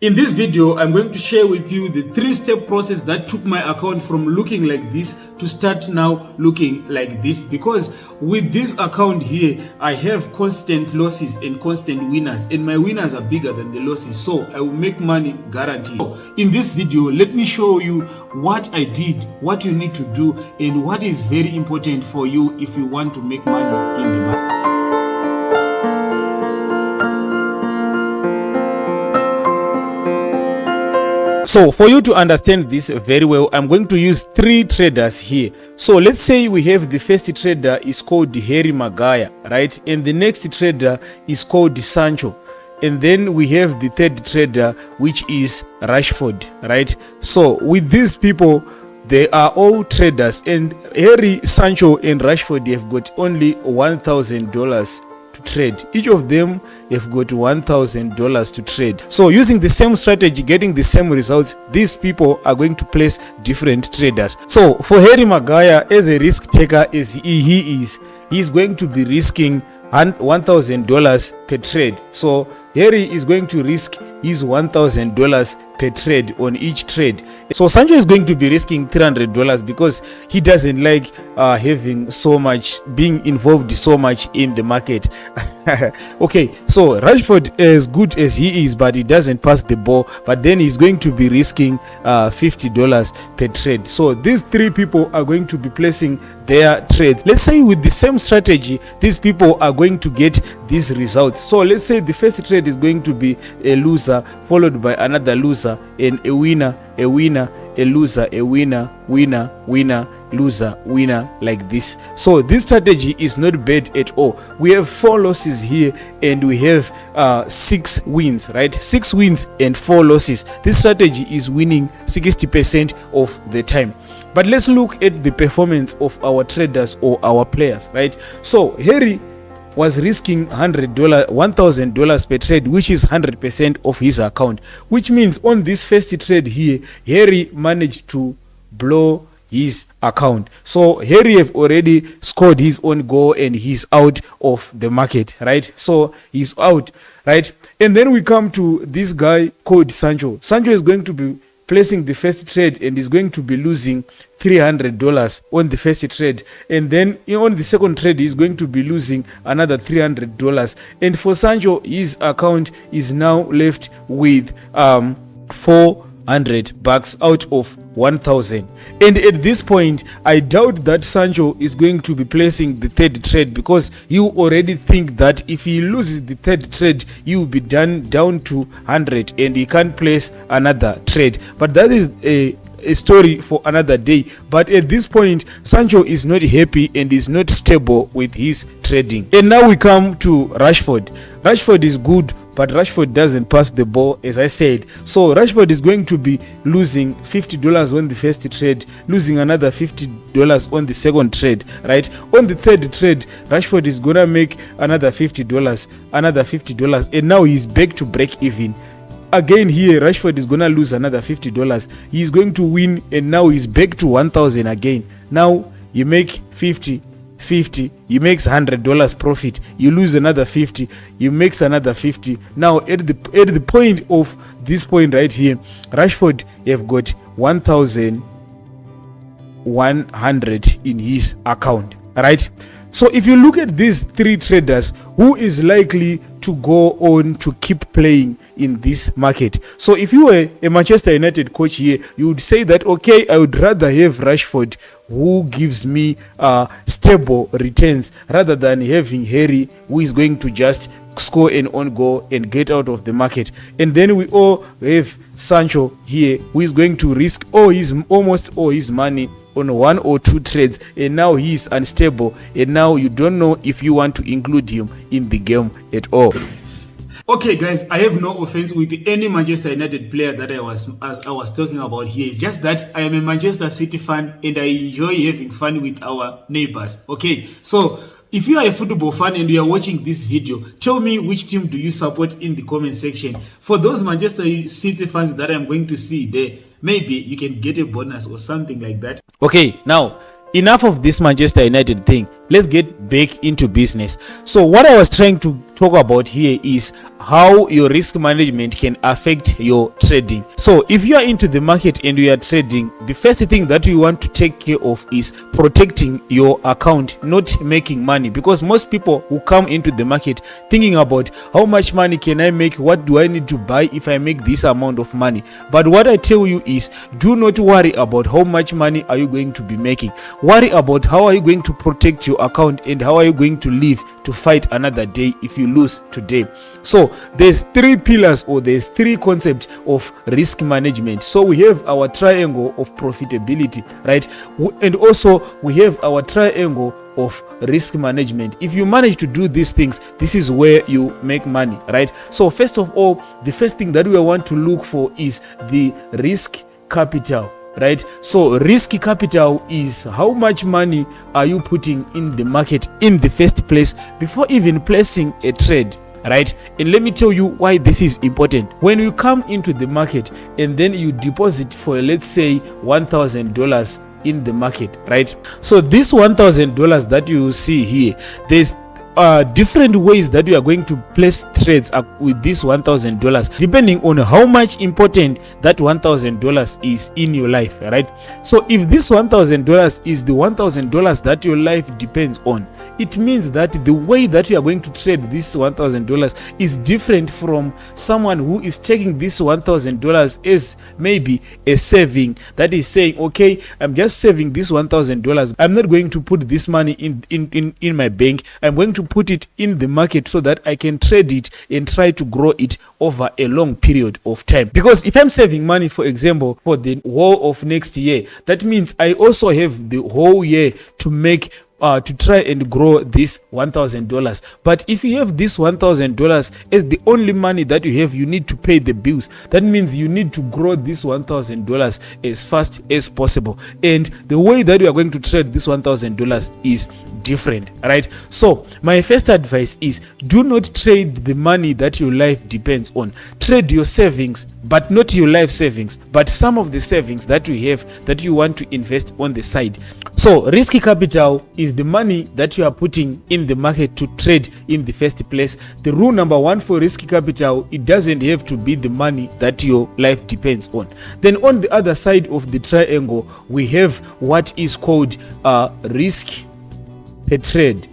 In this video, I'm going to share with you the 3-step process that took my account from looking like this to start now looking like this, because with this account here, I have constant losses and constant winners, and my winners are bigger than the losses, so I will make money guaranteed. In this video, let me show you what I did, what you need to do, and what is very important for you if you want to make money in the market. So for you to understand this very well, I'm going to use 3 traders here. So let's say we have the first trader is called Harry Maguire, right? And the next trader is called Sancho. And then we have the third trader, which is Rashford, right? So with these people, they are all traders, and Harry, Sancho, and Rashford have got only $1,000 to trade. Each of them have got $1,000 to trade. So using the same strategy, getting the same results, these people are going to place different traders. So for Harry Maguire, as a risk taker as he is, he's going to be risking $1,000 per trade. So Harry is going to risk his $1,000 per trade on each trade. So Sancho is going to be risking $300 because he doesn't like having so much, being involved so much in the market. Okay, so Rashford, as good as he is, but he doesn't pass the ball, but then he's going to be risking $50 per trade. So these 3 people are going to be placing their trades. Let's say with the same strategy, these people are going to get these results. So let's say the first trade is going to be a loser, followed by another loser, and a winner, a winner, a loser, a winner, winner, winner, loser, winner, like this. So this strategy is not bad at all. We have 4 losses here and we have 6 wins, right? 6 wins and 4 losses. This strategy is winning 60% of the time. But let's look at the performance of our traders or our players, right? So Harry was risking $1,000 per trade, which is 100% of his account, which means on this first trade here, Harry managed to blow his account. So Harry have already scored his own goal and he's out of the market, right? So he's out, right? And then we come to this guy called Sancho. Sancho is going to be placing the first trade and is going to be losing $300 on the first trade, and then on the second trade he's going to be losing another $300. And for Sancho, his account is now left with $400 out of 1,000. And at this point, I doubt that Sancho is going to be placing the third trade, because you already think that if he loses the third trade, he will be down to 100 and he can't place another trade. But that is a story for another day. But at this point, Sancho is not happy and is not stable with his trading. And now we come to Rashford. Rashford is good, but Rashford doesn't pass the ball, as I said. So Rashford is going to be losing $50 on the first trade, losing another $50 on the second trade, right? On the third trade, Rashford is gonna make another $50, and now he's back to break even. Again here, Rashford is gonna lose another $50. He's going to win, and now he's back to 1,000 again. Now you make 50, you makes $100 profit. You lose another 50, you makes another 50. Now at the point of this point right here, Rashford have got 1,100 in his account, right? So if you look at these 3 traders, who is likely to go on to keep playing in this market? So if you were a Manchester United coach here, you would say that, okay, I would rather have Rashford, who gives me stable returns, rather than having Harry, who is going to just score an own goal and get out of the market. And then we all have Sancho here, who is going to risk almost all his money on 1 or 2 trades, and now he is unstable, and now you don't know if you want to include him in the game at all. Okay guys, I have no offense with any Manchester United player that I was talking about here. It's just that I am a Manchester City fan and I enjoy having fun with our neighbors. Okay, so if you are a football fan and you are watching this video, tell me which team do you support in the comment section. For those Manchester City fans that I'm going to see there, maybe you can get a bonus or something like that. Okay, now enough of this Manchester United thing. Let's get back into business. So what I was trying to talk about here is how your risk management can affect your trading. So if you are into the market and you are trading, the first thing that you want to take care of is protecting your account, not making money, because most people who come into the market thinking about how much money can I make, what do I need to buy if I make this amount of money. But what I tell you is, do not worry about how much money are you going to be making. Worry about how are you going to protect your account and how are you going to live to fight another day if you lose today. So there's three pillars, or there's three concepts of risk management. So we have our triangle of profitability, right? And also we have our triangle of risk management. If you manage to do these things, this is where you make money, right? So first of all, the first thing that we want to look for is the risk capital, right? So risk capital is how much money are you putting in the market in the first place before even placing a trade, right? And let me tell you why this is important. When you come into the market and then you deposit for, let's say, $1,000 in the market, right? So this $1,000 that you see here, there's different ways that you are going to place trades with this $1,000 depending on how much important that $1,000 is in your life, right? So if this $1,000 is the $1,000 that your life depends on, it means that the way that you are going to trade this $1,000 is different from someone who is taking this $1,000 as maybe a saving, that is saying, okay, I'm just saving this $1,000, I'm not going to put this money in my bank, I'm going to put it in the market so that I can trade it and try to grow it over a long period of time. Because if I'm saving money, for example, for the whole of next year, that means I also have the whole year to make to try and grow this $1,000. But if you have this $1,000 as the only money that you have, you need to pay the bills. That means you need to grow this $1,000 as fast as possible. And the way that you are going to trade this $1,000 is different, right? So my first advice is, do not trade the money that your life depends on. Trade your savings, but not your life savings, but some of the savings that you have that you want to invest on the side. So risky capital is the money that you are putting in the market to trade in the first place. The rule number one for risky capital, it doesn't have to be the money that your life depends on. Then on the other side of the triangle, we have what is called risk per trade.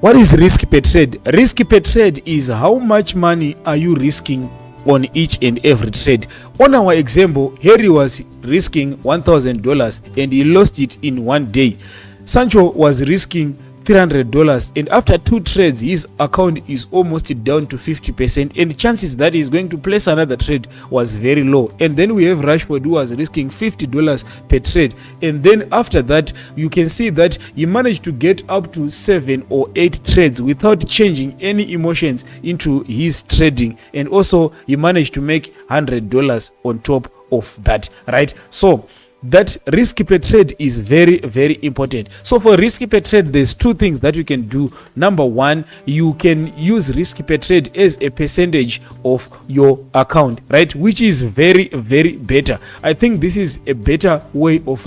What is risk per trade? Risk per trade is how much money are you risking on each and every trade. On our example, Harry was risking $1,000 and he lost it in one day. Sancho was risking $300, and after two trades his account is almost down to 50%, and chances that he's going to place another trade was very low. And then we have Rashford, who was risking $50 per trade, and then after that you can see that he managed to get up to 7 or 8 trades without changing any emotions into his trading, and also he managed to make $100 on top of that, right? So that risk per trade is very, very important. So for risk per trade, there's two things that you can do. Number one, you can use risk per trade as a percentage of your account, right? Which is very, very better. I think this is a better way of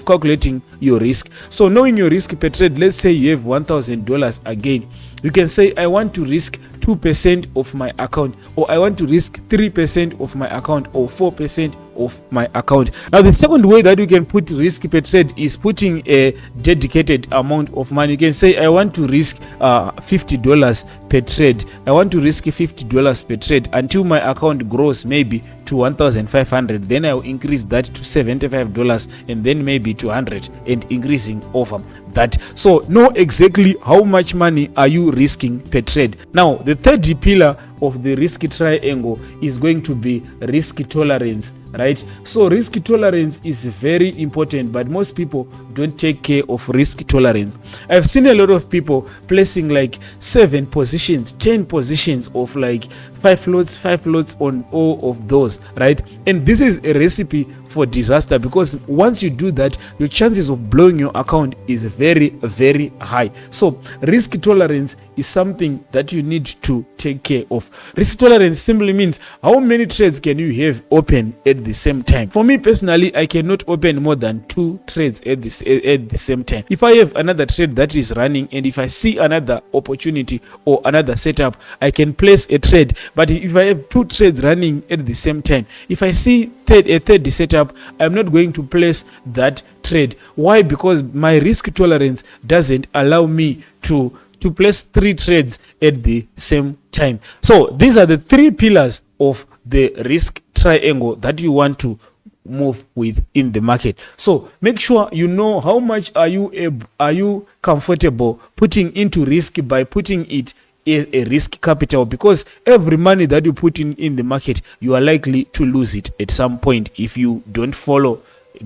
calculating your risk. So knowing your risk per trade, let's say you have $1,000 again, you can say, I want to risk 2% of my account, or I want to risk 3% of my account, or 4% of my account. Now the second way that you can put risk per trade is putting a dedicated amount of money. You can say, I want to risk $50 per trade. I want to risk $50 per trade until my account grows maybe to 1,500. Then I'll increase that to $75, and then maybe to 100, and increasing over that. So know exactly how much money are you risking per trade. Now the third pillar of the risk triangle is going to be risk tolerance, right? So risk tolerance is very important, but most people don't take care of risk tolerance. I've seen a lot of people placing like 7 positions, 10 positions of like 5 lots on all of those, right? And this is a recipe for disaster, because once you do that, your chances of blowing your account is very, very high. So risk tolerance is something that you need to take care of. Risk tolerance simply means how many trades can you have open at the same time. For me personally, I cannot open more than 2 trades at the same time. If I have another trade that is running, and if I see another opportunity or another setup, I can place a trade. But if I have 2 trades running at the same time, if I see a third setup, I'm not going to place that trade. Why? Because my risk tolerance doesn't allow me to place 3 trades at the same time. So these are the 3 pillars of the risk triangle that you want to move with in the market. So make sure you know how much are you comfortable putting into risk by putting it as a risk capital, because every money that you put in the market, you are likely to lose it at some point if you don't follow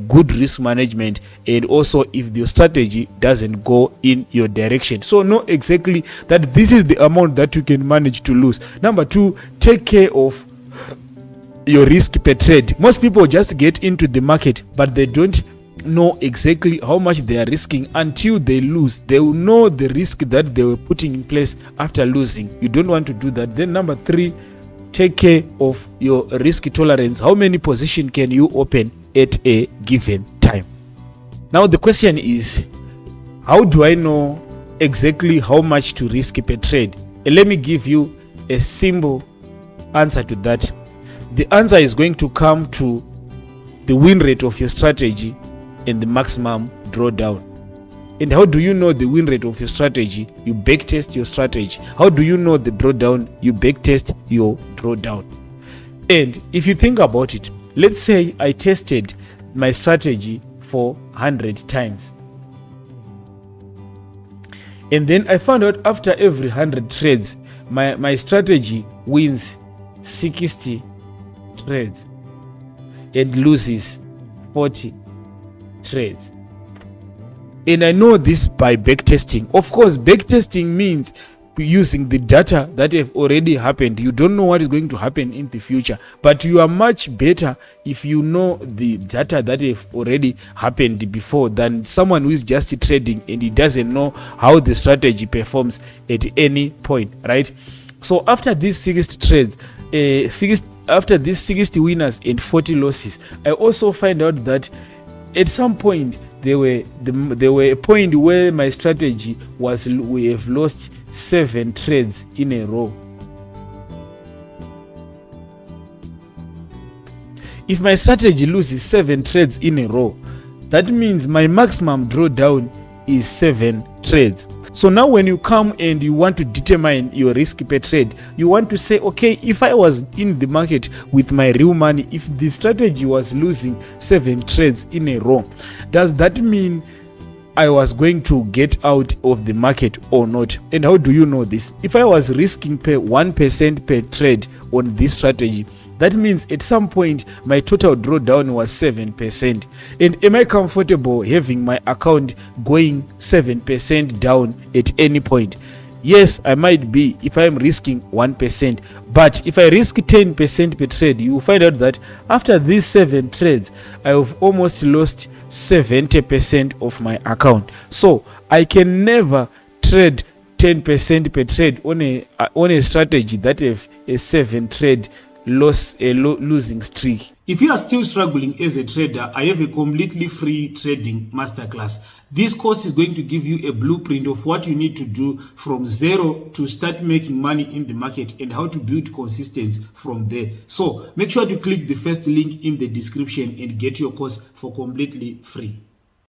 good risk management, and also if your strategy doesn't go in your direction. So know exactly that this is the amount that you can manage to lose. Number 2, take care of your risk per trade. Most people just get into the market, but they don't know exactly how much they are risking until they lose. They will know the risk that they were putting in place after losing. You don't want to do that. Then number 3, take care of your risk tolerance. How many positions can you open at a given time? Now the question is, how do I know exactly how much to risk per trade? And let me give you a simple answer to that. The answer is going to come to the win rate of your strategy and the maximum drawdown. And how do you know the win rate of your strategy? You backtest your strategy. How do you know the drawdown? You backtest your drawdown. And if you think about it, let's say I tested my strategy for 100 times. And then I found out after every 100 trades, my strategy wins 60 trades and loses 40 trades. And I know this by backtesting. Of course, backtesting means using the data that have already happened. You don't know what is going to happen in the future, but you are much better if you know the data that have already happened before than someone who is just trading and he doesn't know how the strategy performs at any point, right? So after these 60 trades, after these 60 winners and 40 losses, I also find out that at some point there were a point where my strategy was, we have lost 7 trades in a row. If my strategy loses 7 trades in a row, that means my maximum drawdown is 7 trades. So now when you come and you want to determine your risk per trade, you want to say, okay, if I was in the market with my real money, if the strategy was losing 7 trades in a row, does that mean I was going to get out of the market or not? And how do you know this? If I was risking 1% per trade on this strategy, that means at some point my total drawdown was 7%. And am I comfortable having my account going 7% down at any point? Yes, I might be if I'm risking 1%. But if I risk 10% per trade, you will find out that after these 7 trades, I have almost lost 70% of my account. So I can never trade 10% per trade on a strategy that have a 7 trade losing streak. If you are still struggling as a trader, I have a completely free trading masterclass. This course is going to give you a blueprint of what you need to do from zero to start making money in the market and how to build consistency from there. So make sure to click the first link in the description and get your course for completely free.